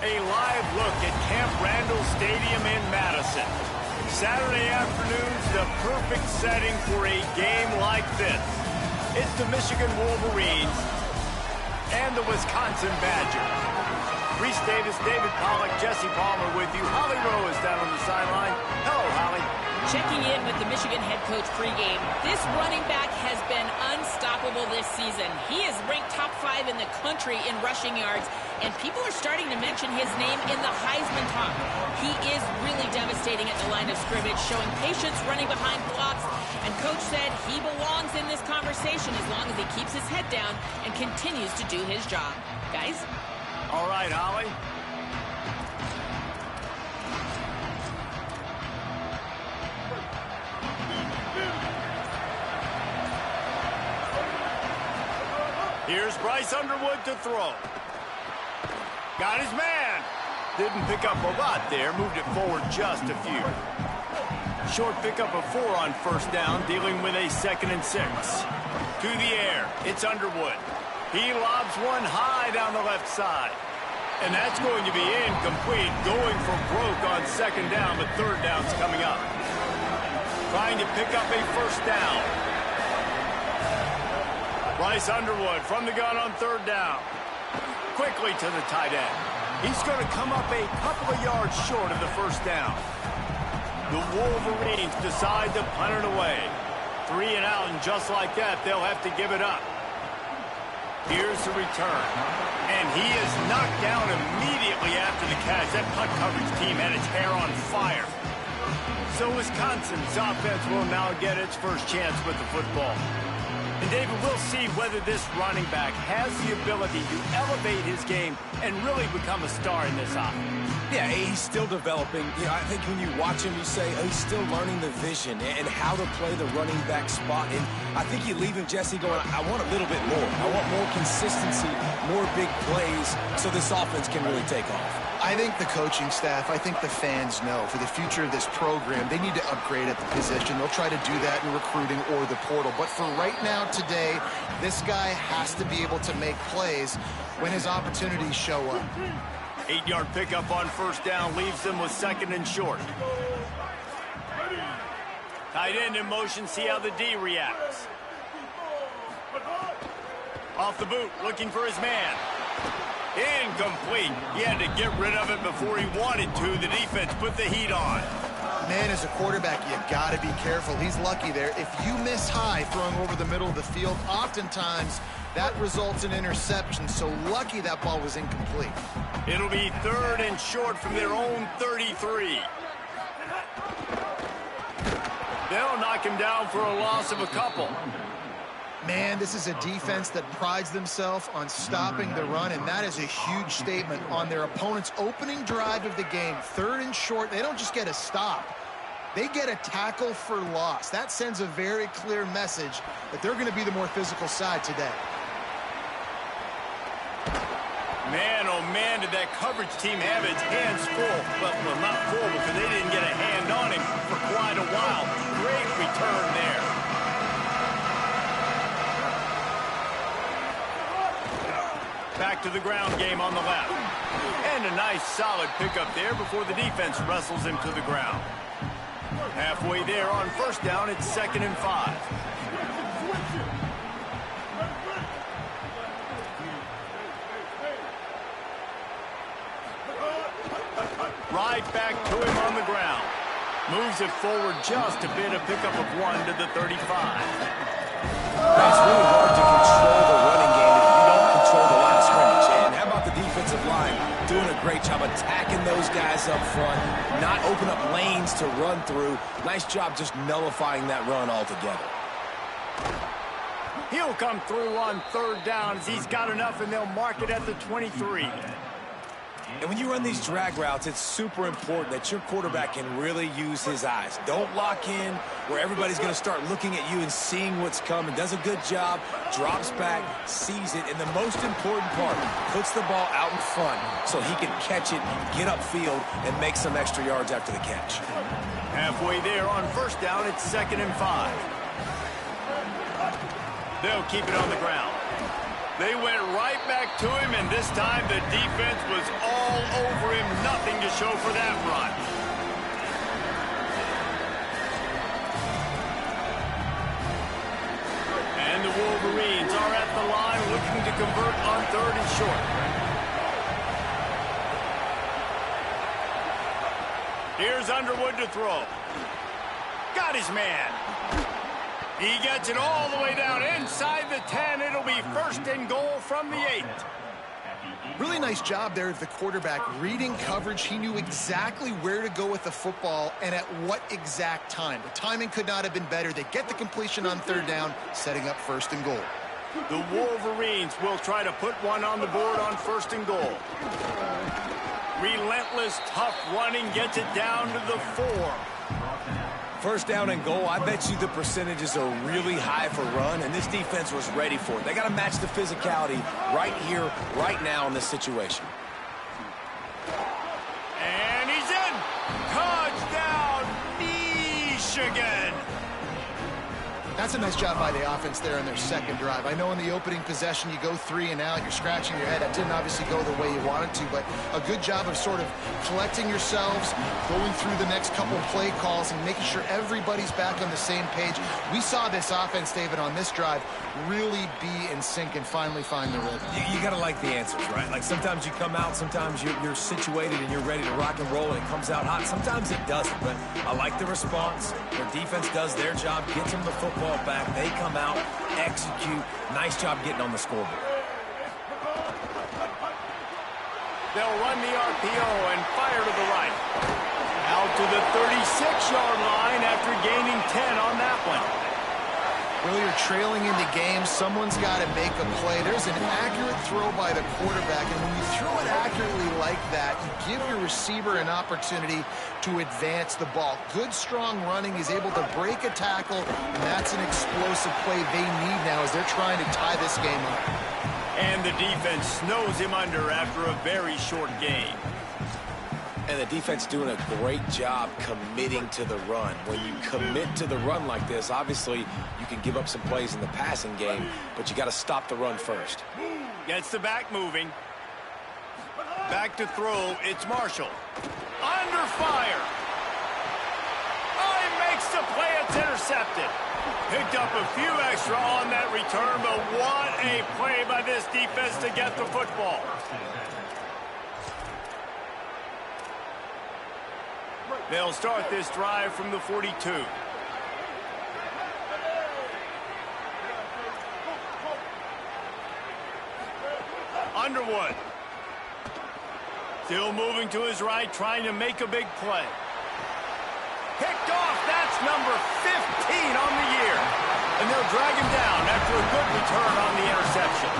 A live look at Camp Randall Stadium in Madison. Saturday afternoon's the perfect setting for a game like this. It's the Michigan Wolverines and the Wisconsin Badgers. Reese Davis, David Pollack, Jesse Palmer with you. Holly Rowe is down on the sideline. Hello, Holly. Checking in with the Michigan head coach pregame. This running back has been unstoppable this season. He is ranked top 5 in the country in rushing yards, and people are starting to mention his name in the Heisman talk. He is really devastating at the line of scrimmage, showing patience running behind blocks, and coach said he belongs in this conversation as long as he keeps his head down and continues to do his job. Guys? All right, Holly. Here's Bryce Underwood to throw. Got his man. Didn't pick up a lot there. Moved it forward just a few. Short pickup of 4 on first down, dealing with a 2nd and 6. To the air. It's Underwood. He lobs one high down the left side. And that's going to be incomplete. Going for broke on 2nd down, but 3rd down's coming up. Trying to pick up a 1st down. Bryce Underwood from the gun on 3rd down. Quickly to the tight end. He's going to come up a couple of yards short of the 1st down. The Wolverines decide to punt it away. 3 and out, and just like that, they'll have to give it up. Here's the return. And he is knocked down immediately after the catch. That punt coverage team had its hair on fire. So Wisconsin's offense will now get its first chance with the football. And David, we'll see whether this running back has the ability to elevate his game and really become a star in this offense. Yeah, he's still developing. You know, I think when you watch him, you say, oh, he's still learning the vision and how to play the running back spot. And I think you leave him, Jesse, going, I want a little bit more. I want more consistency, more big plays, so this offense can really take off. I think the coaching staff, I think the fans know for the future of this program, they need to upgrade at the position. They'll try to do that in recruiting or the portal. But for right now, today, this guy has to be able to make plays when his opportunities show up. 8-yard pickup on 1st down leaves them with 2nd and short. Tight end in motion, see how the D reacts. Off the boot, looking for his man. Incomplete. He had to get rid of it before he wanted to. The defense put the heat on. Man, as a quarterback, you got to be careful. He's lucky there. If you miss high throwing over the middle of the field, oftentimes that results in interception. So lucky that ball was incomplete. It'll be 3rd and short from their own 33. They'll knock him down for a loss of a couple. Man, this is a defense that prides themselves on stopping the run, and that is a huge statement on their opponent's opening drive of the game. 3rd and short, they don't just get a stop. They get a tackle for loss. That sends a very clear message that they're going to be the more physical side today. Man, oh man, did that coverage team have its hands full. Well, not full because they didn't get a hand on him for quite a while. Great return there. Back to the ground game on the left. And a nice solid pickup there before the defense wrestles him to the ground. Halfway there on 1st down, it's 2nd and 5. Right back to him on the ground. Moves it forward just a bit, a pickup of 1 to the 35. It's really hard to control the running game if you don't control the line of scrimmage. And how about the defensive line doing a great job attacking those guys up front, not open up lanes to run through. Nice job just nullifying that run altogether. He'll come through on 3rd down as he's got enough, and they'll mark it at the 23. And when you run these drag routes, it's super important that your quarterback can really use his eyes. Don't lock in where everybody's going to start looking at you and seeing what's coming. Does a good job, drops back, sees it, and the most important part, puts the ball out in front so he can catch it, get upfield, and make some extra yards after the catch. Halfway there on 1st down, it's 2nd and 5. They'll keep it on the ground. They went right back to him, and this time the defense was all over him. Nothing to show for that run. And the Wolverines are at the line looking to convert on 3rd and short. Here's Underwood to throw. Got his man. He gets it all the way down inside the 10. It'll be 1st and goal from the 8. Really nice job there of the quarterback reading coverage. He knew exactly where to go with the football and at what exact time. The timing could not have been better. They get the completion on 3rd down, setting up 1st and goal. The Wolverines will try to put one on the board on 1st and goal. Relentless, tough running gets it down to the 4. 1st down and goal, I bet you the percentages are really high for run, and this defense was ready for it. They got to match the physicality right here, right now in this situation. And he's in. Touchdown, Michigan. That's a nice job by the offense there on their 2nd drive. I know in the opening possession you go 3 and out, you're scratching your head. That didn't obviously go the way you wanted to, but a good job of sort of collecting yourselves, going through the next couple play calls and making sure everybody's back on the same page. We saw this offense, David, on this drive really be in sync and finally find the rhythm. You got to like the answers, right? Like sometimes you come out, sometimes you're situated and you're ready to rock and roll and it comes out hot. Sometimes it doesn't, but I like the response. Their defense does their job, gets them the football back. They come out, execute. Nice job getting on the scoreboard. They'll run the RPO and fire to the right. Out to the 36-yard line after gaining 10 on that one. Well, you're trailing in the game. Someone's got to make a play. There's an accurate throw by the quarterback, and when you throw it accurately like that, you give your receiver an opportunity to advance the ball. Good, strong running. He's able to break a tackle, and that's an explosive play they need now as they're trying to tie this game up. And the defense snows him under after a very short game. And the defense doing a great job committing to the run. When you commit to the run like this, obviously you can give up some plays in the passing game, but you got to stop the run first. Gets the back moving. Back to throw. It's Marshall. Under fire. Oh, he makes the play. It's intercepted. Picked up a few extra on that return, but what a play by this defense to get the football. They'll start this drive from the 42. Underwood. Still moving to his right, trying to make a big play. Picked off. That's number 15 on the year. And they'll drag him down after a good return on the interception.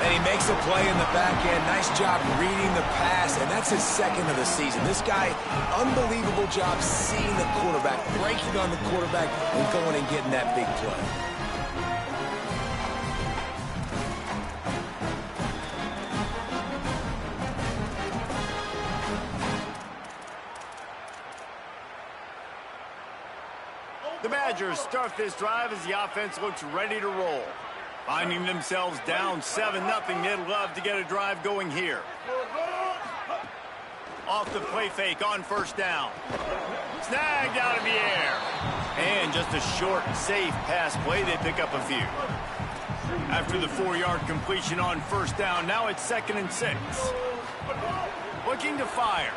And he makes a play in the back end. Nice job reading the pass, and that's his 2nd of the season. This guy, unbelievable job seeing the quarterback, breaking on the quarterback, and going and getting that big play. The Badgers start this drive as the offense looks ready to roll. Finding themselves down 7-0, they'd love to get a drive going here. Off the play fake on 1st down. Snagged out of the air. And just a short, safe pass play. They pick up a few. After the 4-yard completion on 1st down, now it's 2nd and 6. Looking to fire.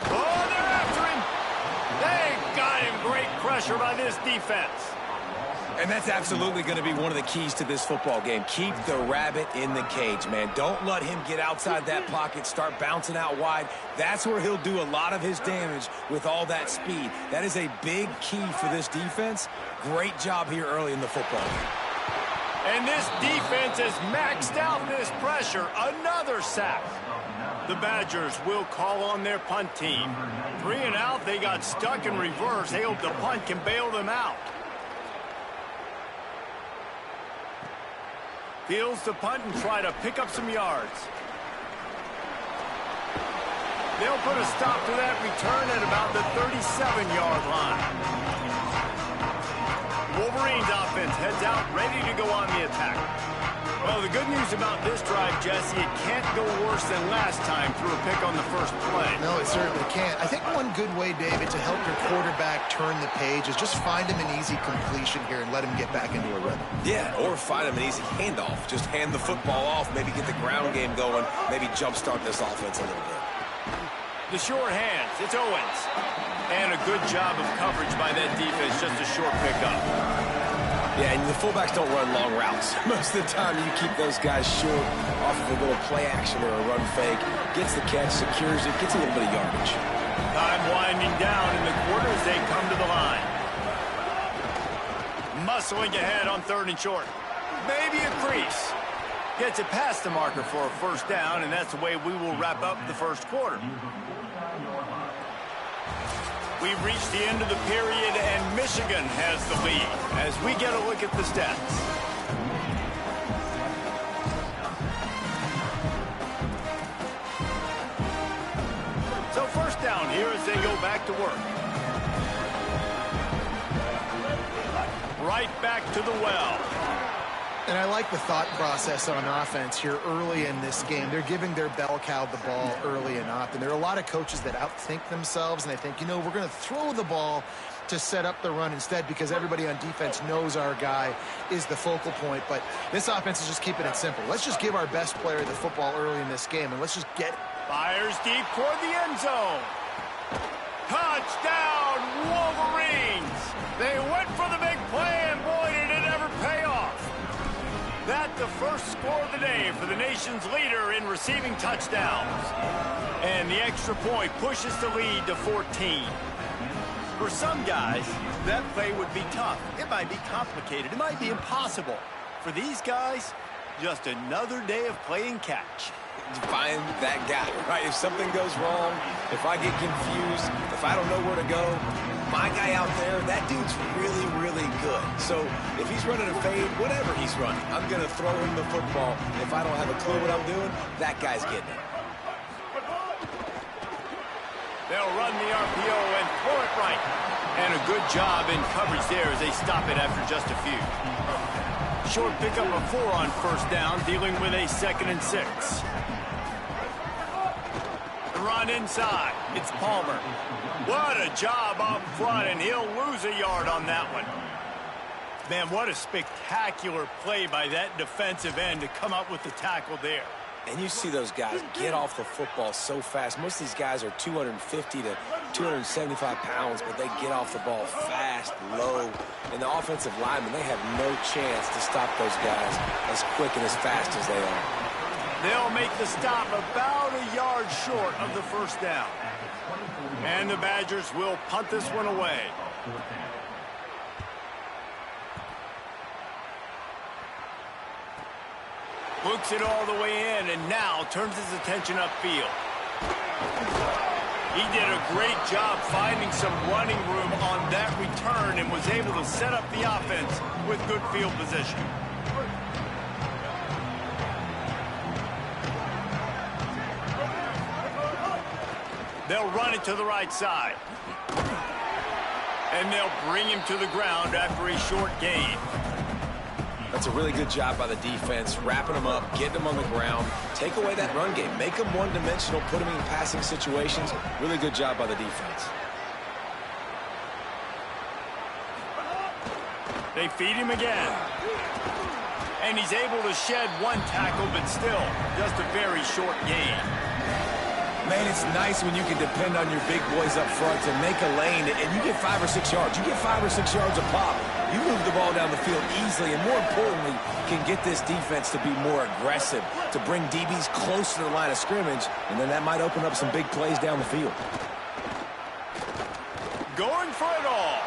Oh, they're after him. They got him. Great pressure by this defense. And that's absolutely going to be one of the keys to this football game. Keep the rabbit in the cage, man. Don't let him get outside that pocket, start bouncing out wide. That's where he'll do a lot of his damage with all that speed. That is a big key for this defense. Great job here early in the football game. And this defense has maxed out this pressure. Another sack. The Badgers will call on their punt team. 3 and out, they got stuck in reverse. They hope the punt can bail them out. Fields to punt and try to pick up some yards. They'll put a stop to that return at about the 37-yard line. Wolverines offense heads out, ready to go on the attack. Well, the good news about this drive, Jesse, it can't go worse than last time through a pick on the first play. No, it certainly can't. I think one good way, David, to help your quarterback turn the page is just find him an easy completion here and let him get back into a rhythm. Yeah, or find him an easy handoff. Just hand the football off, maybe get the ground game going, maybe jumpstart this offense a little bit. The short hands, it's Owens. And a good job of coverage by that defense, just a short pickup. Yeah, and the fullbacks don't run long routes. Most of the time, you keep those guys short off of a little play action or a run fake. Gets the catch, secures it, gets a little bit of yardage. Time winding down in the quarter as they come to the line. Muscling ahead on 3rd and short. Maybe a crease. Gets it past the marker for a first down, and that's the way we will wrap up the first quarter. We've reached the end of the period, and Michigan has the lead as we get a look at the stats. So first down here as they go back to work. Right back to the well. And I like the thought process on offense here early in this game. They're giving their bell cow the ball early and often. There are a lot of coaches that outthink themselves, and they think, you know, we're going to throw the ball to set up the run instead because everybody on defense knows our guy is the focal point. But this offense is just keeping it simple. Let's just give our best player the football early in this game, and let's just get... Fires deep toward the end zone. Touchdown, Wolverines! They went for the big play, and boy, did it ever pay off. That's the first score of the day for the nation's leader in receiving touchdowns. And the extra point pushes the lead to 14. For some guys, that play would be tough. It might be complicated. It might be impossible. For these guys, just another day of playing catch. Find that guy, right? If something goes wrong, if I get confused, if I don't know where to go, my guy out there, that dude's really, really good. So if he's running a fade, whatever he's running, I'm going to throw him the football. If I don't have a clue what I'm doing, that guy's getting it. They'll run the RPO and throw it right. And a good job in coverage there as they stop it after just a few. Short pickup of 4 on first down, dealing with a 2nd and 6. Run inside. It's Palmer. What a job up front, and he'll lose a yard on that one. Man, what a spectacular play by that defensive end to come up with the tackle there. And you see those guys get off the football so fast. Most of these guys are 250 to 275 pounds, but they get off the ball fast, low. And the offensive linemen, they have no chance to stop those guys as quick and as fast as they are. They'll make the stop about a yard short of the first down. And the Badgers will punt this one away. Looks it all the way in and now turns his attention upfield. He did a great job finding some running room on that return and was able to set up the offense with good field position. They'll run it to the right side. And they'll bring him to the ground after a short gain. That's a really good job by the defense, wrapping them up, getting them on the ground, take away that run game, make them one-dimensional, put them in passing situations. Really good job by the defense. They feed him again. And he's able to shed one tackle, but still just a very short gain. Man, it's nice when you can depend on your big boys up front to make a lane, and you get 5 or 6 yards. You get 5 or 6 yards a pop. You move the ball down the field easily, and more importantly, can get this defense to be more aggressive, to bring DBs close to the line of scrimmage, and then that might open up some big plays down the field. Going for it all.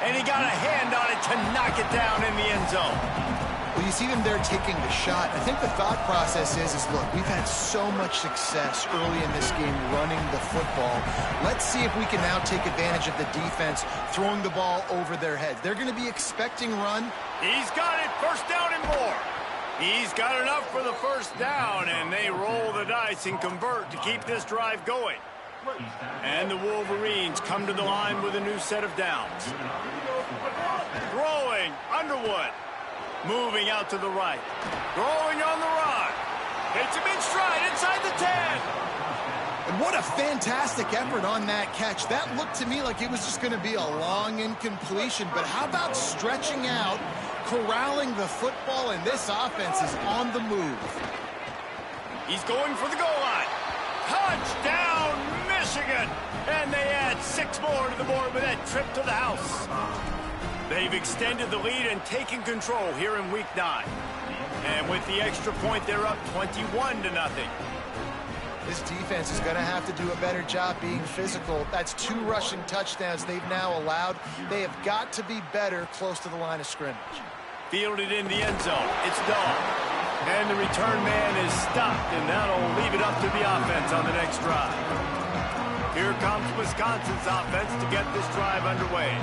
And he got a hand on it to knock it down in the end zone. Well, you see them there taking the shot. I think the thought process is look, we've had so much success early in this game running the football. Let's see if we can now take advantage of the defense throwing the ball over their heads. They're going to be expecting run. He's got it, first down and more. He's got enough for the first down, and they roll the dice and convert to keep this drive going. And the Wolverines come to the line with a new set of downs. Throwing, Underwood. Moving out to the right. Throwing on the run. Hits him in stride inside the 10. And what a fantastic effort on that catch. That looked to me like it was just going to be a long incompletion. But how about stretching out, corralling the football, and this offense is on the move. He's going for the goal line. Touchdown, Michigan! And they add 6 more to the board with that trip to the house. They've extended the lead and taken control here in Week 9. And with the extra point, they're up 21-0. This defense is going to have to do a better job being physical. That's 2 rushing touchdowns they've now allowed. They have got to be better close to the line of scrimmage. Fielded in the end zone. It's Dahl. And the return man is stopped, and that'll leave it up to the offense on the next drive. Here comes Wisconsin's offense to get this drive underway.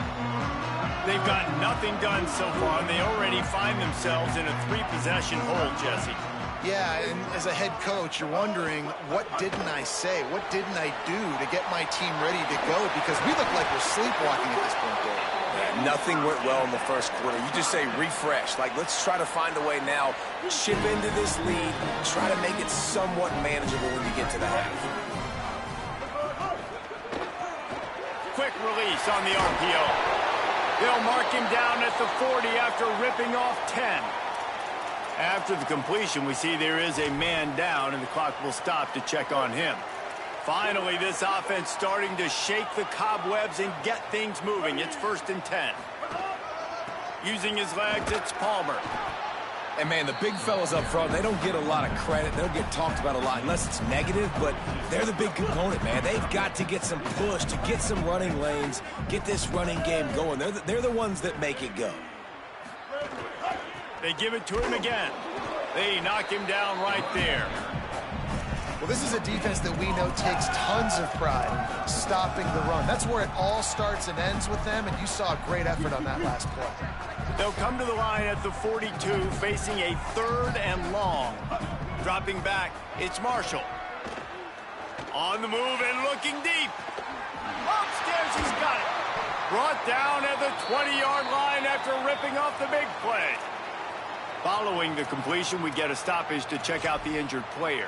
They've got nothing done so far, and they already find themselves in a 3-possession hole, Jesse. Yeah, and as a head coach, you're wondering, what didn't I say? What didn't I do to get my team ready to go? Because we look like we're sleepwalking at this point, Dave. Yeah, nothing went well in the first quarter. You just say refresh. Like, let's try to find a way now, chip into this lead, try to make it somewhat manageable when you get to the half. Quick release on the RPO. They'll mark him down at the 40 after ripping off 10. After the completion, we see there is a man down, and the clock will stop to check on him. Finally, this offense starting to shake the cobwebs and get things moving. It's 1st and 10. Using his legs, it's Palmer. And, man, the big fellas up front, they don't get a lot of credit. They don't get talked about a lot unless it's negative, but they're the big component, man. They've got to get some push, to get some running lanes, get this running game going. They're the ones that make it go. They give it to him again. They knock him down right there. Well, this is a defense that we know takes tons of pride stopping the run. That's where it all starts and ends with them, and you saw a great effort on that last play. They'll come to the line at the 42, facing a 3rd and long. Dropping back, it's Marshall. On the move and looking deep. Upstairs, he's got it. Brought down at the 20-yard line after ripping off the big play. Following the completion, we get a stoppage to check out the injured player.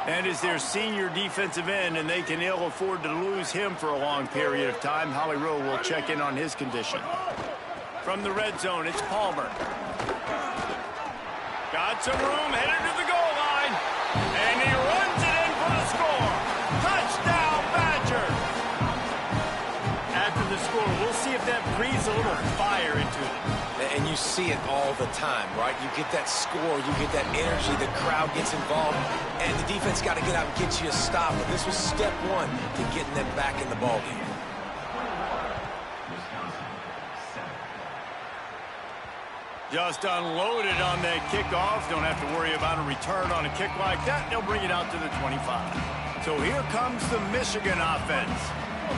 And as their senior defensive end, and they can ill afford to lose him for a long period of time, Holly Rowe will check in on his condition. From the red zone, it's Palmer. Got some room, headed to the goal line. And he runs it in for the score. Touchdown, Badgers! After the score, we'll see if that breathes a little fire into it. And you see it all the time, right? You get that score, you get that energy, the crowd gets involved, and the defense got to get out and get you a stop. But this was step 1 to getting them back in the ballgame. Just unloaded on that kickoff. Don't have to worry about a return on a kick like that. They'll bring it out to the 25. So here comes the Michigan offense.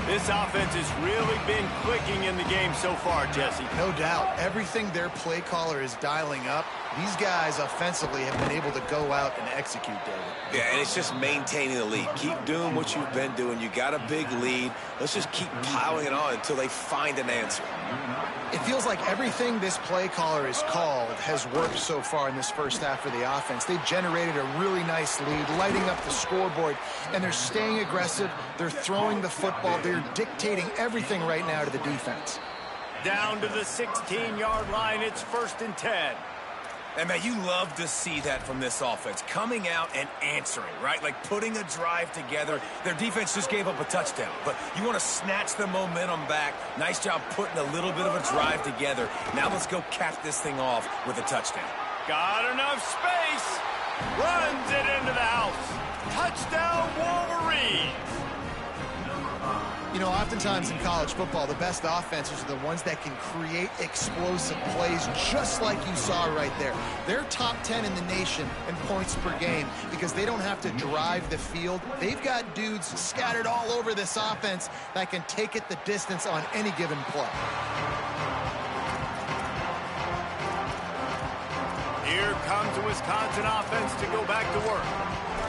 This offense has really been clicking in the game so far, Jesse. No doubt. Everything their play caller is dialing up, these guys offensively have been able to go out and execute, David. Yeah, and it's just maintaining the lead. Keep doing what you've been doing. You got a big lead. Let's just keep piling it on until they find an answer. It feels like everything this play caller has called has worked so far in this first half of the offense. They've generated a really nice lead, lighting up the scoreboard, and they're staying aggressive. They're throwing the football. They're dictating everything right now to the defense. Down to the 16-yard line, it's 1st and 10. And, man, you love to see that from this offense, coming out and answering, right? Like putting a drive together. Their defense just gave up a touchdown, but you want to snatch the momentum back. Nice job putting a little bit of a drive together. Now let's go cap this thing off with a touchdown. Got enough space. Runs it into the house. Touchdown, Wolverines. You know, oftentimes in college football, the best offenses are the ones that can create explosive plays just like you saw right there. They're top 10 in the nation in points per game because they don't have to drive the field. They've got dudes scattered all over this offense that can take it the distance on any given play. Here comes the Wisconsin offense to go back to work.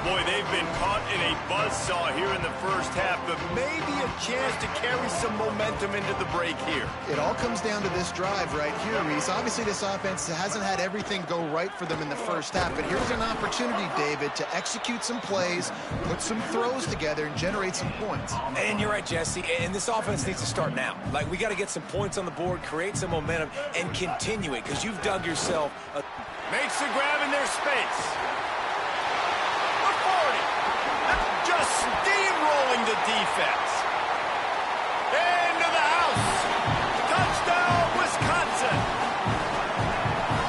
Boy, they've been caught in a buzzsaw here in the first half, but maybe a chance to carry some momentum into the break here. It all comes down to this drive right here, Reese. Obviously, this offense hasn't had everything go right for them in the first half, but here's an opportunity, David, to execute some plays, put some throws together, and generate some points. And you're right, Jesse, and this offense needs to start now. Like, we got to get some points on the board, create some momentum, and continue it, because you've dug yourself a... Makes the grab in their space. The 40. Just steamrolling the defense. Into the house. Touchdown, Wisconsin.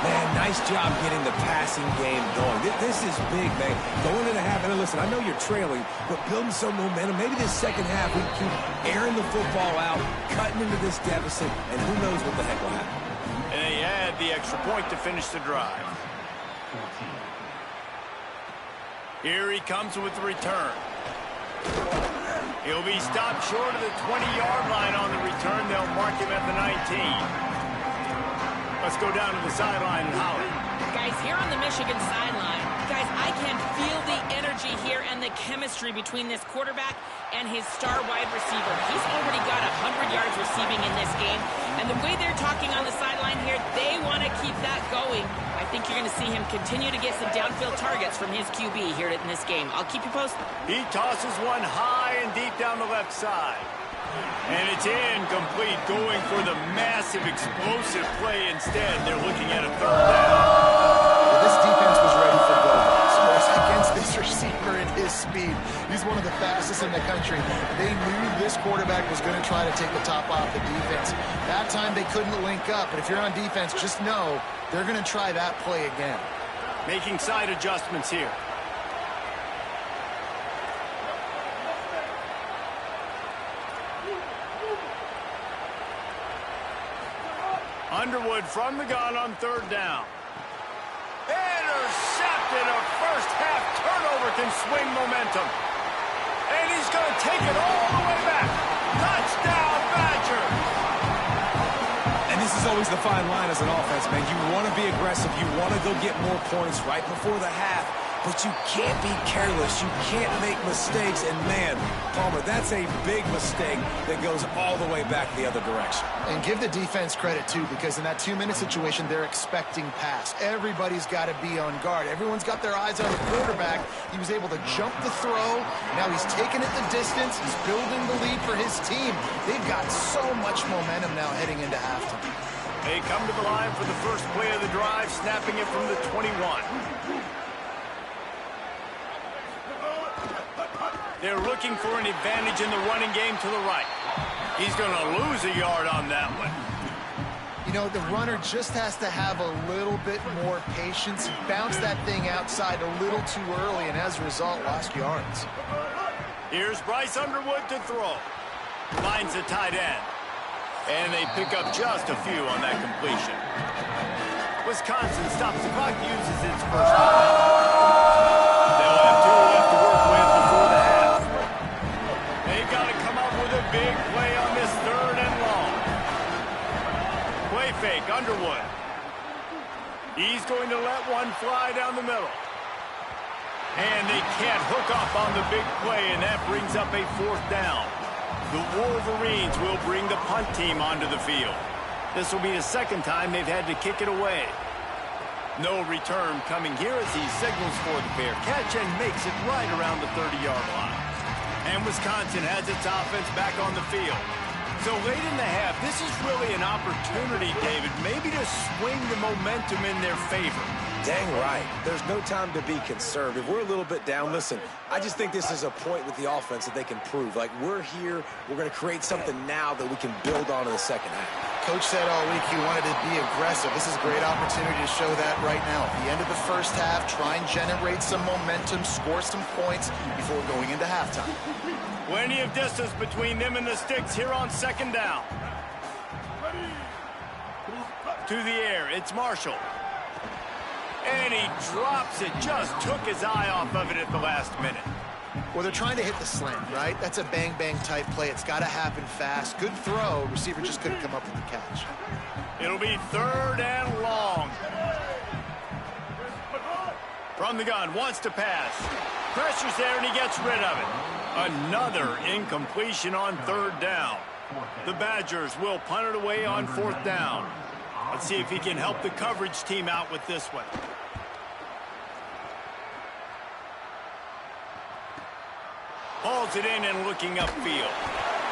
Man, nice job getting the passing game going. This is big, man. Going into half, and listen, I know you're trailing, but building some momentum. Maybe this second half we keep airing the football out, cutting into this deficit, and who knows what the heck will happen. And they add the extra point to finish the drive. Here he comes with the return. He'll be stopped short of the 20-yard line on the return. They'll mark him at the 19. Let's go down to the sideline and holler. Guys, here on the Michigan sideline, guys, I can feel the energy here and the chemistry between this quarterback and his star wide receiver. He's already got 100 yards receiving in this game, and the way they're talking on the sideline here, they want to keep that going. I think you're going to see him continue to get some downfield targets from his QB here in this game. I'll keep you posted. He tosses one high and deep down the left side. And it's incomplete, going for the massive, explosive play instead. They're looking at a third down. Well, this defense was ready for goal against this receiver and his speed. He's one of the fastest in the country. They knew this quarterback was going to try to take the top off the defense. That time they couldn't link up, but if you're on defense, just know they're going to try that play again. Making side adjustments here. Underwood from the gun on third down. Intercepted. A first half turnover can swing momentum. And he's going to take it all the way back. Touchdown, Badgers. And this is always the fine line as an offense, man. You want to be aggressive. You want to go get more points right before the half. But you can't be careless. You can't make mistakes. And, man, Palmer, that's a big mistake that goes all the way back the other direction. And give the defense credit, too, because in that 2-minute situation, they're expecting pass. Everybody's got to be on guard. Everyone's got their eyes on the quarterback. He was able to jump the throw. Now he's taking it the distance. He's building the lead for his team. They've got so much momentum now heading into halftime. They come to the line for the first play of the drive, snapping it from the 21. They're looking for an advantage in the running game to the right. He's going to lose a yard on that one. You know, the runner just has to have a little bit more patience. Bounce that thing outside a little too early, and as a result, lost yards. Here's Bryce Underwood to throw. Finds the tight end. And they pick up just a few on that completion. Wisconsin stops the clock, uses its first time. They'll have two left to work with before the half. They've got to come up with a big play on this third and long. Play fake, Underwood. He's going to let one fly down the middle. And they can't hook up on the big play, and that brings up a fourth down. The Wolverines will bring the punt team onto the field. This will be the second time they've had to kick it away. No return coming here as he signals for the fair catch and makes it right around the 30-yard line. And Wisconsin has its offense back on the field. So late in the half, this is really an opportunity, David, maybe to swing the momentum in their favor. Dang right. There's no time to be conservative. We're a little bit down. Listen, I just think this is a point with the offense that they can prove. Like, we're here. We're going to create something now that we can build on in the second half. Coach said all week he wanted to be aggressive. This is a great opportunity to show that right now. At the end of the first half, try and generate some momentum, score some points before going into halftime. Plenty of distance between them and the sticks here on second down. To the air, it's Marshall. And he drops it, just took his eye off of it at the last minute. Well, they're trying to hit the slant, right? That's a bang-bang type play. It's got to happen fast. Good throw. Receiver just couldn't come up with the catch. It'll be third and long. From the gun, wants to pass. Pressure's there, and he gets rid of it. Another incompletion on third down. The Badgers will punt it away on fourth down. Let's see if he can help the coverage team out with this one. Hauls it in and looking upfield.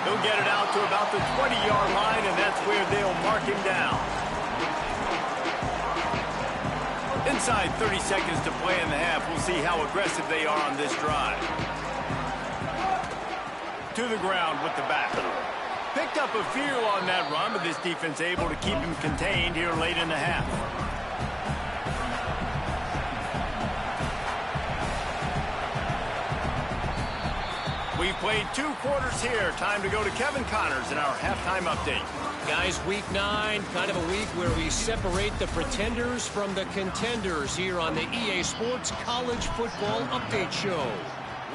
He'll get it out to about the 20-yard line, and that's where they'll mark him down. Inside 30 seconds to play in the half. We'll see how aggressive they are on this drive. To the ground with the back. Picked up a few on that run, but this defense able to keep him contained here late in the half. We've played 2 quarters here. Time to go to Kevin Connors in our halftime update. Guys, week 9, kind of a week where we separate the pretenders from the contenders here on the EA Sports College Football Update Show.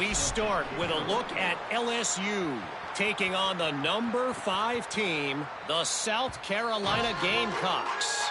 We start with a look at LSU taking on the number 5 team, the South Carolina Gamecocks.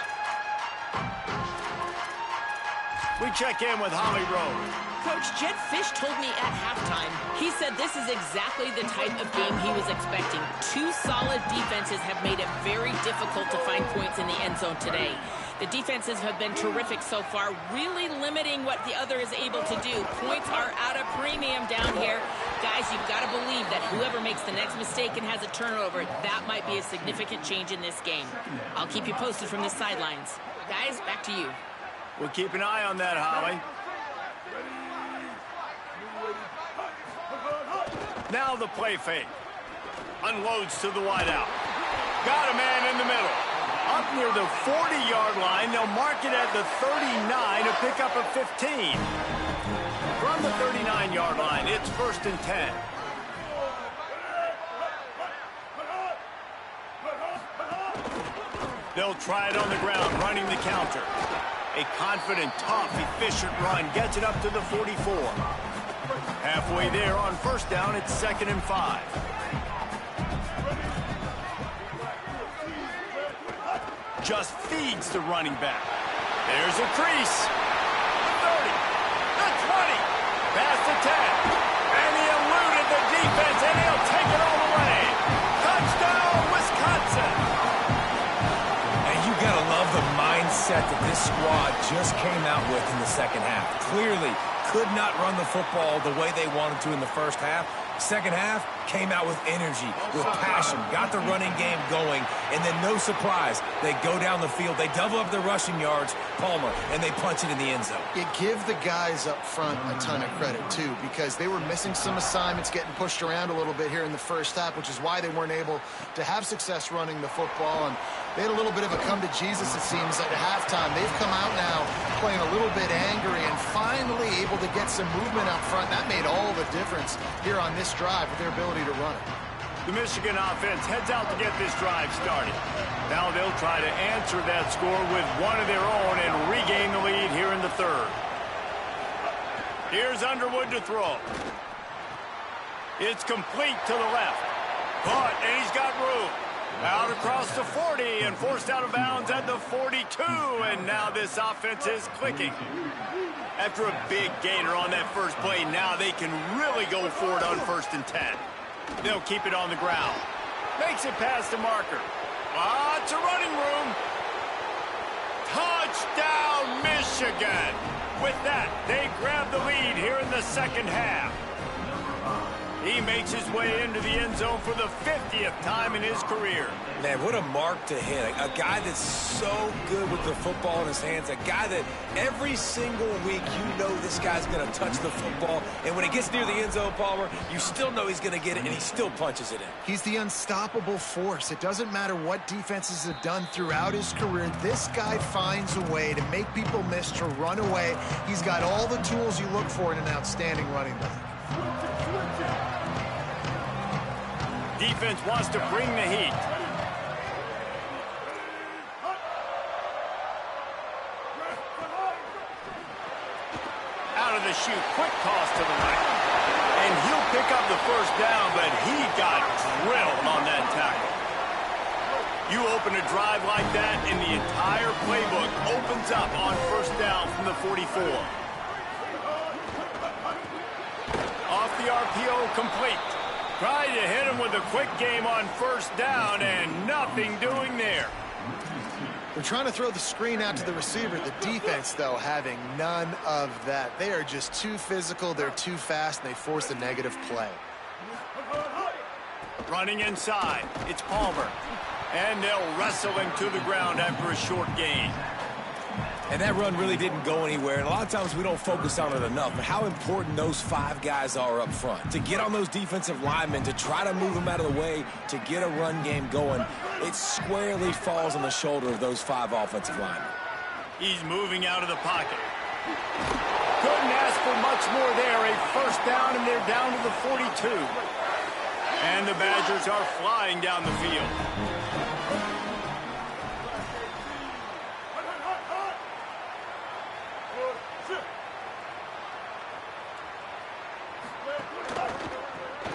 We check in with Holly Rowe. Coach, Jed Fish told me at halftime, he said this is exactly the type of game he was expecting. 2 solid defenses have made it very difficult to find points in the end zone today. The defenses have been terrific so far, really limiting what the other is able to do. Points are at a premium down here. Guys, you've got to believe that whoever makes the next mistake and has a turnover, that might be a significant change in this game. I'll keep you posted from the sidelines. Guys, back to you. We'll keep an eye on that, Holly. Now the play fake. Unloads to the wideout. Got a man in the middle. Up near the 40-yard line. They'll mark it at the 39 to pick up a 15. From the 39-yard line, it's 1st and 10. They'll try it on the ground, running the counter. A confident, tough, efficient run gets it up to the 44. Halfway there on 1st down, it's 2nd and 5. Just feeds the running back. There's a crease. The 30, the 20, past the 10. And he eluded the defense, and he'll take it all the way. Touchdown, Wisconsin. And you gotta love the mindset that this squad just came out with in the second half. Clearly could not run the football the way they wanted to in the first half. Second half came out with energy, with passion, got the running game going, and then no surprise, they go down the field, they double up their rushing yards, Palmer, and they punch it in the end zone. You give the guys up front a ton of credit, too, because they were missing some assignments, getting pushed around a little bit here in the first half, which is why they weren't able to have success running the football. And they had a little bit of a come to Jesus, it seems, at halftime. They've come out now playing a little bit angry and finally able to get some movement up front. That made all the difference here on this drive with their ability to run it. The Michigan offense heads out to get this drive started. Now they'll try to answer that score with one of their own and regain the lead here in the 3rd. Here's Underwood to throw. It's complete to the left. Caught, and he's got room. Out across the 40 and forced out of bounds at the 42. And now this offense is clicking. After a big gainer on that first play, now they can really go for it on 1st and 10. They'll keep it on the ground. Makes it past the marker. Lots of running room. Touchdown, Michigan. With that, they grab the lead here in the second half. He makes his way into the end zone for the 50th time in his career. Man, what a mark to hit. A guy that's so good with the football in his hands. A guy that every single week you know this guy's going to touch the football. And when it gets near the end zone, Palmer, you still know he's going to get it, and he still punches it in. He's the unstoppable force. It doesn't matter what defenses have done throughout his career. This guy finds a way to make people miss, to run away. He's got all the tools you look for in an outstanding running back. Defense wants to bring the heat. Out of the chute, quick toss to the right. And he'll pick up the 1st down, but he got drilled on that tackle. You open a drive like that, and the entire playbook opens up on 1st down from the 44. throw complete. Tried to hit him with a quick game on first down, and nothing doing there. They're trying to throw the screen out to the receiver. The defense, though, having none of that. They are just too physical. They're too fast, and they force a negative play. Running inside, it's Palmer. And they'll wrestle him to the ground after a short gain. And that run really didn't go anywhere. And a lot of times we don't focus on it enough. But how important those 5 guys are up front. To get on those defensive linemen, to try to move them out of the way, to get a run game going, it squarely falls on the shoulder of those 5 offensive linemen. He's moving out of the pocket. Couldn't ask for much more there. A first down, and they're down to the 42. And the Badgers are flying down the field.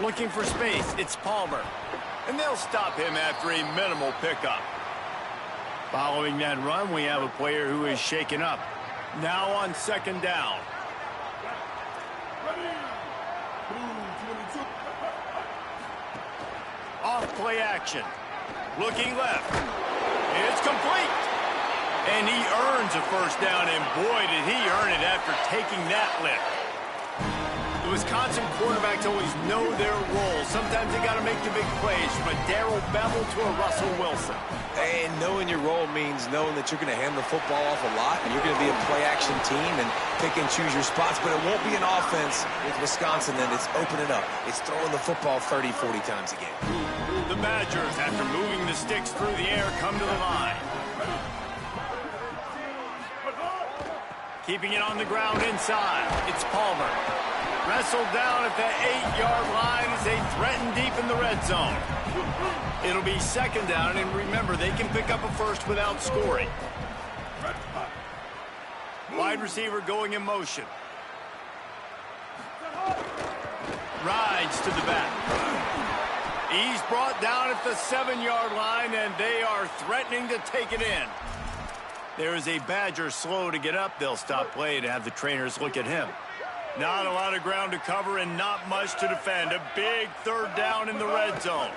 Looking for space, it's Palmer. And they'll stop him after a minimal pickup. Following that run, we have a player who is shaken up. Now on second down. Off play action. Looking left. It's complete. And he earns a first down, and boy, did he earn it after taking that lift. The Wisconsin quarterbacks always know their role. Sometimes they got to make the big plays, from a Darrell Bevel to a Russell Wilson. And knowing your role means knowing that you're going to hand the football off a lot, and you're going to be a play-action team and pick and choose your spots. But it won't be an offense with Wisconsin that it's opening up. It's throwing the football 30, 40 times a game. The Badgers, after moving the sticks through the air, come to the line. Keeping it on the ground inside, it's Palmer. Wrestled down at the 8-yard line as they threaten deep in the red zone. It'll be second down, and remember, they can pick up a first without scoring. Wide receiver going in motion. Rides to the back. He's brought down at the 7-yard line, and they are threatening to take it in. There is a Badger slow to get up. They'll stop play to have the trainers look at him. Not a lot of ground to cover and not much to defend. A big third down in the red zone.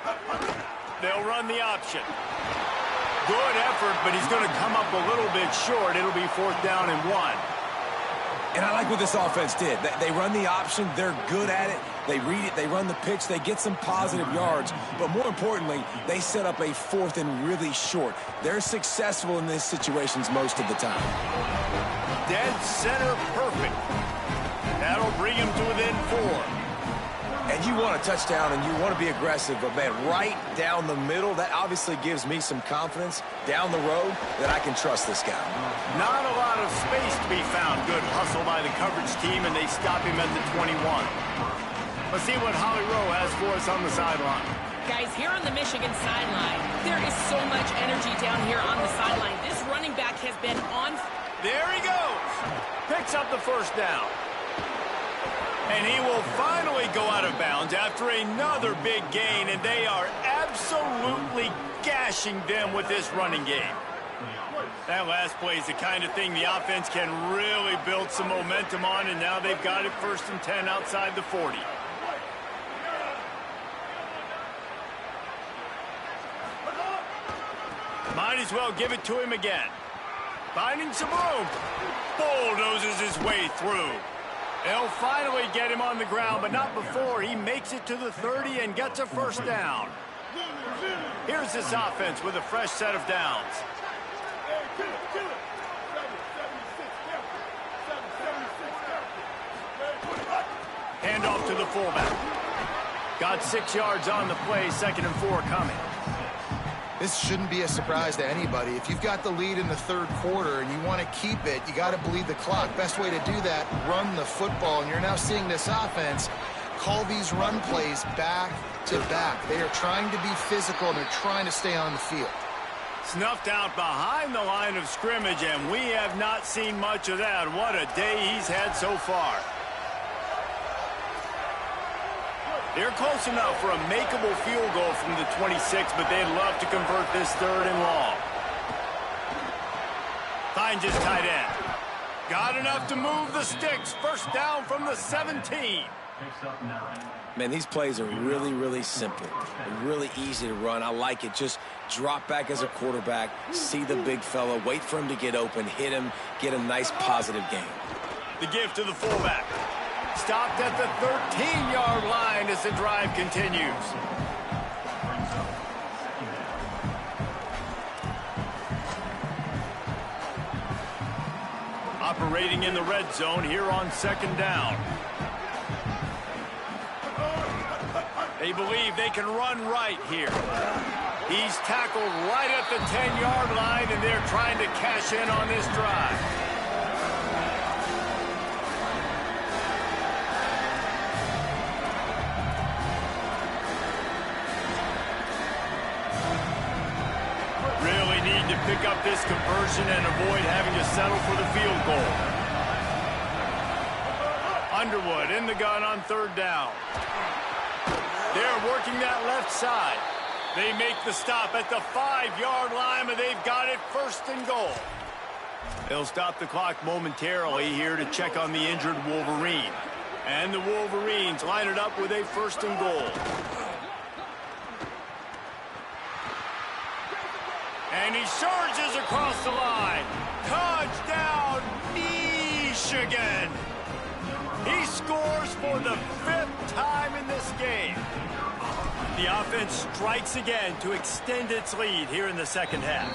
They'll run the option. Good effort, but he's going to come up a little bit short. It'll be fourth down and 1. And I like what this offense did. They run the option. They're good at it. They read it. They run the pitch. They get some positive yards. But more importantly, they set up a fourth and really short. They're successful in these situations most of the time. Dead center perfect. That'll bring him to within 4. And you want a touchdown and you want to be aggressive, but man, right down the middle, that obviously gives me some confidence down the road that I can trust this guy. Not a lot of space to be found. Good hustle by the coverage team, and they stop him at the 21. Let's see what Holly Rowe has for us on the sideline. Guys, here on the Michigan sideline, there is so much energy down here on the sideline. This running back has been on. There he goes. Picks up the first down. And he will finally go out of bounds after another big gain, and they are absolutely gashing them with this running game. That last play is the kind of thing the offense can really build some momentum on, and now they've got it first and 10 outside the 40. Might as well give it to him again. Finding some room. Bulldozes his way through. They'll finally get him on the ground, but not before he makes it to the 30 and gets a first down. Here's this offense with a fresh set of downs. Handoff to the fullback. Got 6 yards on the play, 2nd and 4 coming. This shouldn't be a surprise to anybody. If you've got the lead in the third quarter and you want to keep it, you got to bleed the clock. Best way to do that, run the football. And you're now seeing this offense call these run plays back to back. They are trying to be physical, and they're trying to stay on the field. Snuffed out behind the line of scrimmage, and we have not seen much of that. What a day he's had so far. They're close enough for a makeable field goal from the 26, but they'd love to convert this 3rd and long. Finds his tight end. Got enough to move the sticks. First down from the 17. Man, these plays are really, really simple. They're really easy to run. I like it. Just drop back as a quarterback, see the big fella, wait for him to get open, hit him, get a nice positive gain. The give to the fullback. Stopped at the 13-yard line as the drive continues. Operating in the red zone here on second down. They believe they can run right here. He's tackled right at the 10-yard line, and they're trying to cash in on this drive. Really need to pick up this conversion and avoid having to settle for the field goal. Underwood in the gun on third down. They're working that left side. They make the stop at the 5-yard line, but they've got it first and goal. They'll stop the clock momentarily here to check on the injured Wolverine. And the Wolverines line it up with a first and goal. And he surges across the line. Touchdown, Michigan! He scores for the 5th time in this game. The offense strikes again to extend its lead here in the second half.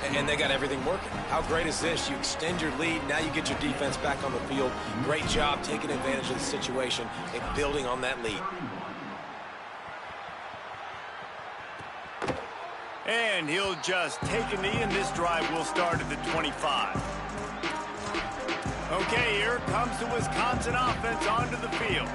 And they got everything working. How great is this? You extend your lead, now you get your defense back on the field. Great job taking advantage of the situation and building on that lead. And he'll just take a knee, and this drive will start at the 25. Okay, here comes the Wisconsin offense onto the field.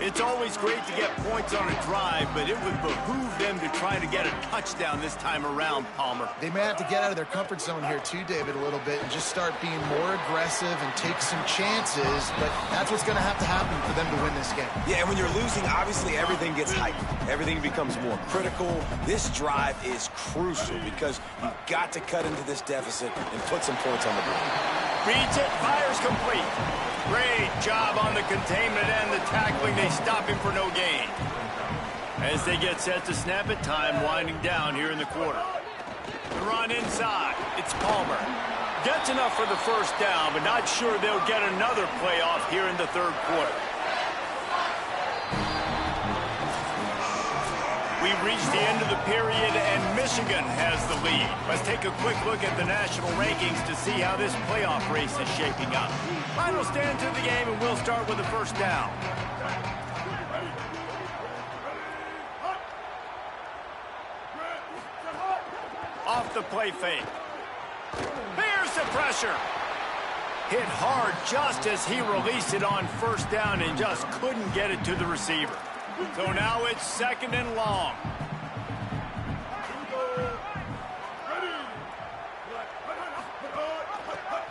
It's always great to get points on a drive, but it would behoove them to try to get a touchdown this time around, Palmer. They may have to get out of their comfort zone here too, David, a little bit and just start being more aggressive and take some chances, but that's what's going to happen for them to win this game. Yeah, and when you're losing, obviously everything gets heightened. Everything becomes more critical. This drive is crucial because you've got to cut into this deficit and put some points on the board. Reads it, fires complete. Great job on the containment and the tackling. They stop him for no gain. As they get set to snap it, time winding down here in the quarter. The run inside. It's Palmer. Gets enough for the first down, but not sure they'll get another playoff here in the third quarter. We've reached the end of the period, and Michigan has the lead. Let's take a quick look at the national rankings to see how this playoff race is shaping up. Final stand to the game, and we'll start with the first down. Off the play fake. Here's the pressure. Hit hard just as he released it on first down and just couldn't get it to the receiver. So now it's second and long.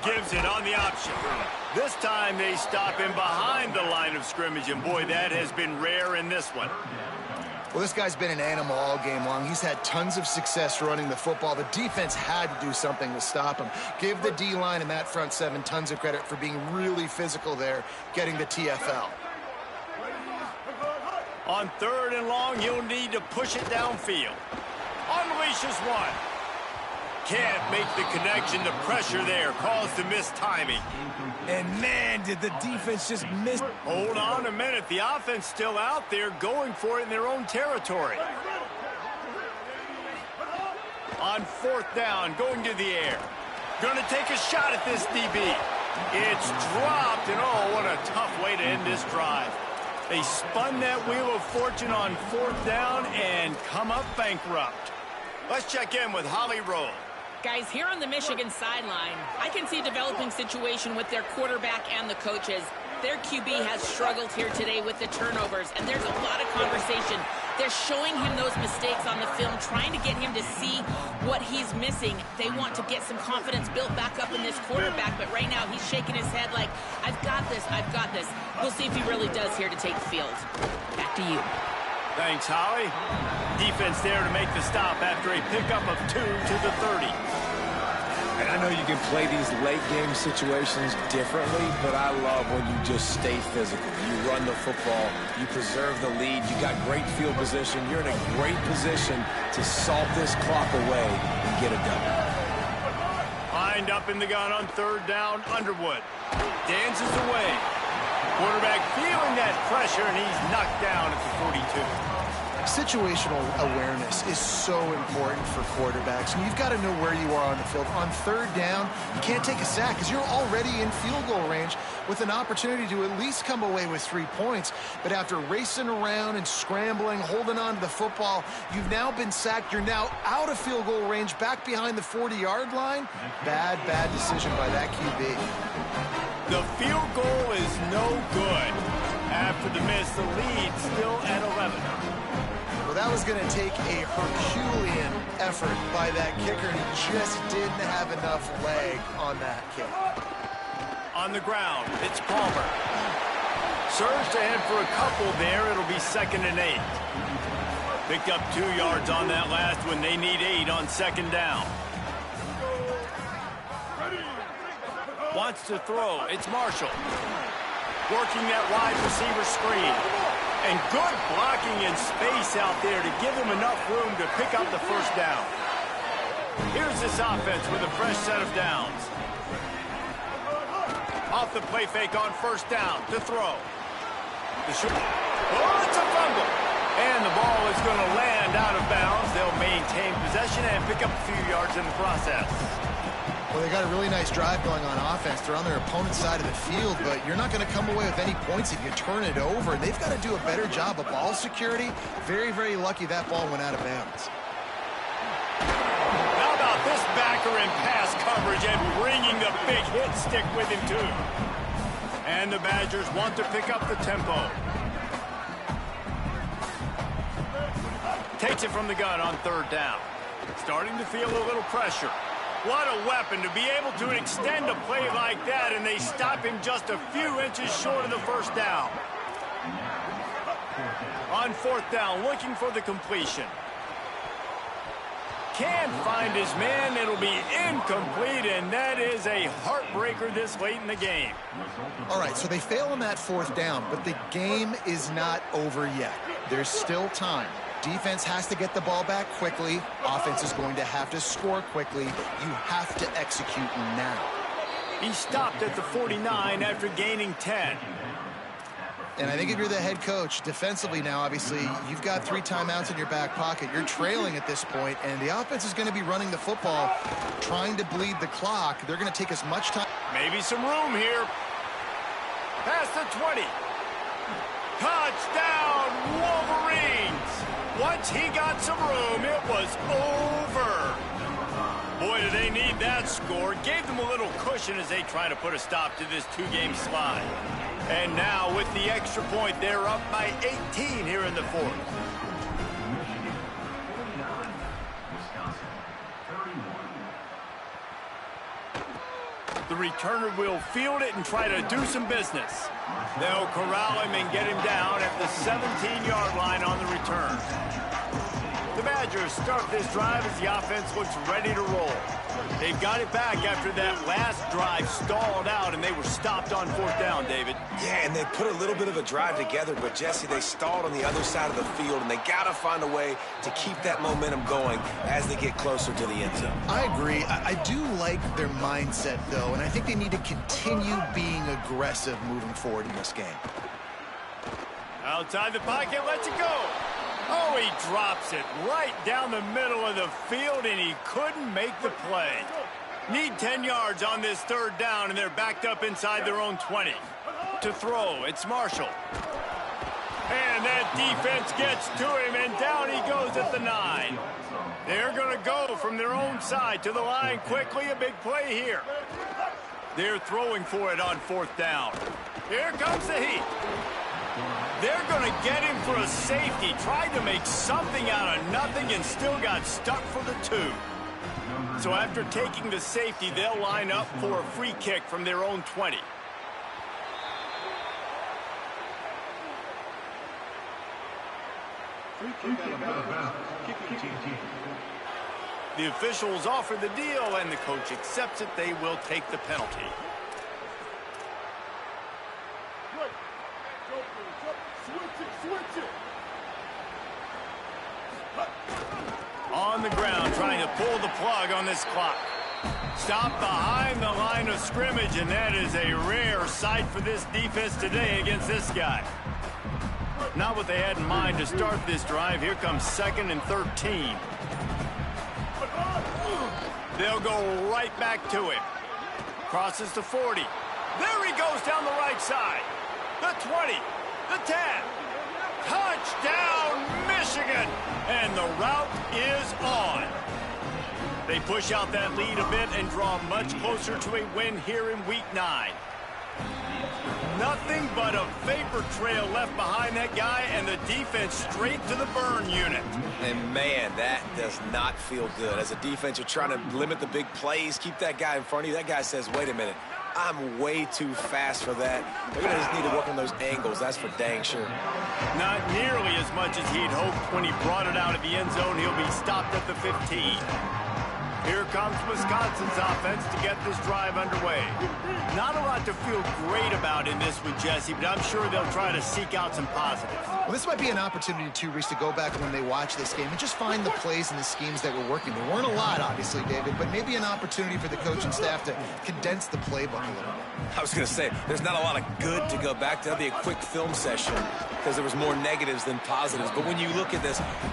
Gives it on the option. This time they stop him behind the line of scrimmage, and boy, that has been rare in this one. Well, this guy's been an animal all game long. He's had tons of success running the football. The defense had to do something to stop him. Give the D-line and that front seven tons of credit for being really physical there, getting the TFL. On third and long, you'll need to push it downfield. Unleashes one. Can't make the connection. The pressure there caused the missed timing. And man, did the defense just miss. Hold on a minute. The offense still out there going for it in their own territory. On fourth down, going to the air. Going to take a shot at this DB. It's dropped, and oh, what a tough way to end this drive. They spun that wheel of fortune on fourth down and come up bankrupt. Let's check in with Holly Rowe. Guys, here on the Michigan sideline, I can see a developing situation with their quarterback and the coaches. Their QB has struggled here today with the turnovers, and there's a lot of conversation. They're showing him those mistakes on the film, trying to get him to see what he's missing. They want to get some confidence built back up in this quarterback, but right now he's shaking his head like, I've got this, I've got this. We'll see if he really does here to take the field. Back to you. Thanks, Holly. Defense there to make the stop after a pickup of 2 to the 30. And I know you can play these late game situations differently, but I love when you just stay physical. You run the football, you preserve the lead, you got great field position, you're in a great position to salt this clock away and get a W. Lined up in the gun on third down, Underwood dances away. Quarterback feeling that pressure, and he's knocked down at the 42. Situational awareness is so important for quarterbacks, and you've got to know where you are on the field. On third down, you can't take a sack because you're already in field goal range with an opportunity to at least come away with 3 points. But after racing around and scrambling, holding on to the football, you've now been sacked. You're now out of field goal range, back behind the 40-yard line. Bad decision by that QB. The field goal is no good. After the miss, the lead still at 11. Well, that was going to take a Herculean effort by that kicker, and he just didn't have enough leg on that kick. On the ground, it's Palmer. Surged ahead for a couple there. It'll be 2nd and 8. Picked up 2 yards on that last one. They need 8 on 2nd down. Wants to throw. It's Marshall. Working that wide receiver screen. And good blocking in space out there to give him enough room to pick up the first down. Here's this offense with a fresh set of downs. Off the play fake on first down to throw. The short. Oh, it's a fumble. And the ball is going to land out of bounds. They'll maintain possession and pick up a few yards in the process. Well, they got a really nice drive going on offense. They're on their opponent's side of the field, but you're not going to come away with any points if you turn it over. And they've got to do a better job of ball security. Very lucky that ball went out of bounds. How about this backer in pass coverage and bringing the big hit stick with him, too. And the Badgers want to pick up the tempo. Takes it from the gun on third down. Starting to feel a little pressure. What a weapon to be able to extend a play like that, and they stop him just a few inches short of the first down. On fourth down, looking for the completion. Can't find his man. It'll be incomplete, and that is a heartbreaker this late in the game. All right, so they fail on that fourth down, but the game is not over yet. There's still time. Defense has to get the ball back quickly. Offense is going to have to score quickly. You have to execute now. He stopped at the 49 after gaining 10. And I think if you're the head coach, defensively now, obviously, you've got 3 timeouts in your back pocket. You're trailing at this point, and the offense is going to be running the football, trying to bleed the clock. They're going to take as much time. Maybe some room here. Past the 20. Touchdown, Wolverines! Once he got some room, it was over. Boy, do they need that score. Gave them a little cushion as they try to put a stop to this 2-game slide. And now, with the extra point, they're up by 18 here in the fourth. The returner will field it and try to do some business. They'll corral him and get him down at the 17-yard line on the return. The Badgers start this drive as the offense looks ready to roll. They've got it back after that last drive stalled out, and they were stopped on fourth down, David. Yeah, and they put a little bit of a drive together, but, Jesse, they stalled on the other side of the field, and they got to find a way to keep that momentum going as they get closer to the end zone. I agree. I do like their mindset, though, and I think they need to continue being aggressive moving forward in this game. Outside the pocket, lets it go. Oh, he drops it right down the middle of the field, and he couldn't make the play. Need 10 yards on this third down, and they're backed up inside their own 20. To throw, it's Marshall. And that defense gets to him, and down he goes at the 9. They're going to go from their own side to the line quickly. A big play here. They're throwing for it on fourth down. Here comes the heat. They're going to get him for a safety. Tried to make something out of nothing and still got stuck for the 2. So after taking the safety, they'll line up for a free kick from their own 20. The officials offer the deal, and the coach accepts it. They will take the penalty. On the ground, trying to pull the plug on this clock. Stop behind the line of scrimmage, and that is a rare sight for this defense today against this guy. Not what they had in mind to start this drive. Here comes 2nd and 13. They'll go right back to him. Crosses to 40. There he goes down the right side. The 20. The 10. Touchdown, Michigan! And the route is on. They push out that lead a bit and draw much closer to a win here in Week 9. Nothing but a vapor trail left behind that guy, and the defense straight to the burn unit. And, man, that does not feel good. As a defense, you're trying to limit the big plays, keep that guy in front of you. That guy says, wait a minute, I'm way too fast for that. They're going to just need to work on those angles. That's for dang sure. Not nearly as much as he'd hoped. When he brought it out of the end zone, he'll be stopped at the 15. Here comes Wisconsin's offense to get this drive underway. Not a lot to feel great about in this one, Jesse, but I'm sure they'll try to seek out some positives. Well, this might be an opportunity, too, Reese, to go back when they watch this game and just find the plays and the schemes that were working. There weren't a lot, obviously, David, but maybe an opportunity for the coaching staff to condense the playbook a little bit. I was going to say, there's not a lot of good to go back to. That'll be a quick film session because there was more negatives than positives. But when you look at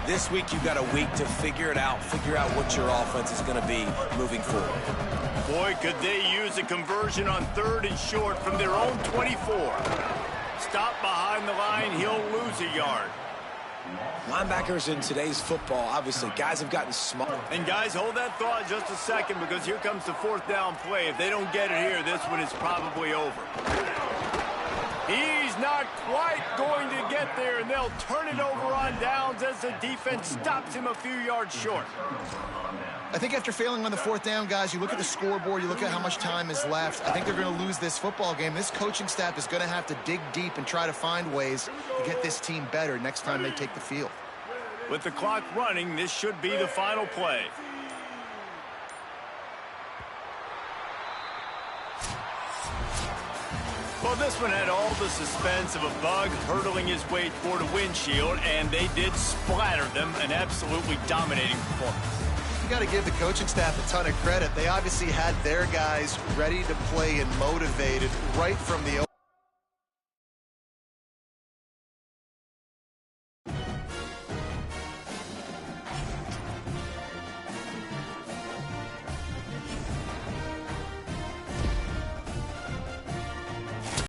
this week you've got a week to figure it out, figure out what your offense is going to be moving forward. Boy, could they use a conversion on 3rd and short from their own 24. Stop behind the line, he'll lose a yard. Linebackers in today's football, obviously, guys have gotten small. And guys, hold that thought just a second, because here comes the 4th down play. If they don't get it here, this one is probably over. He's not quite going to get there, and they'll turn it over on downs as the defense stops him a few yards short. I think after failing on the 4th down, guys, you look at the scoreboard, you look at how much time is left. I think they're going to lose this football game. This coaching staff is going to have to dig deep and try to find ways to get this team better next time they take the field. With the clock running, this should be the final play. Well, this one had all the suspense of a bug hurtling his way toward a windshield, and they did splatter them. An absolutely dominating performance. You got to give the coaching staff a ton of credit. They obviously had their guys ready to play and motivated right from the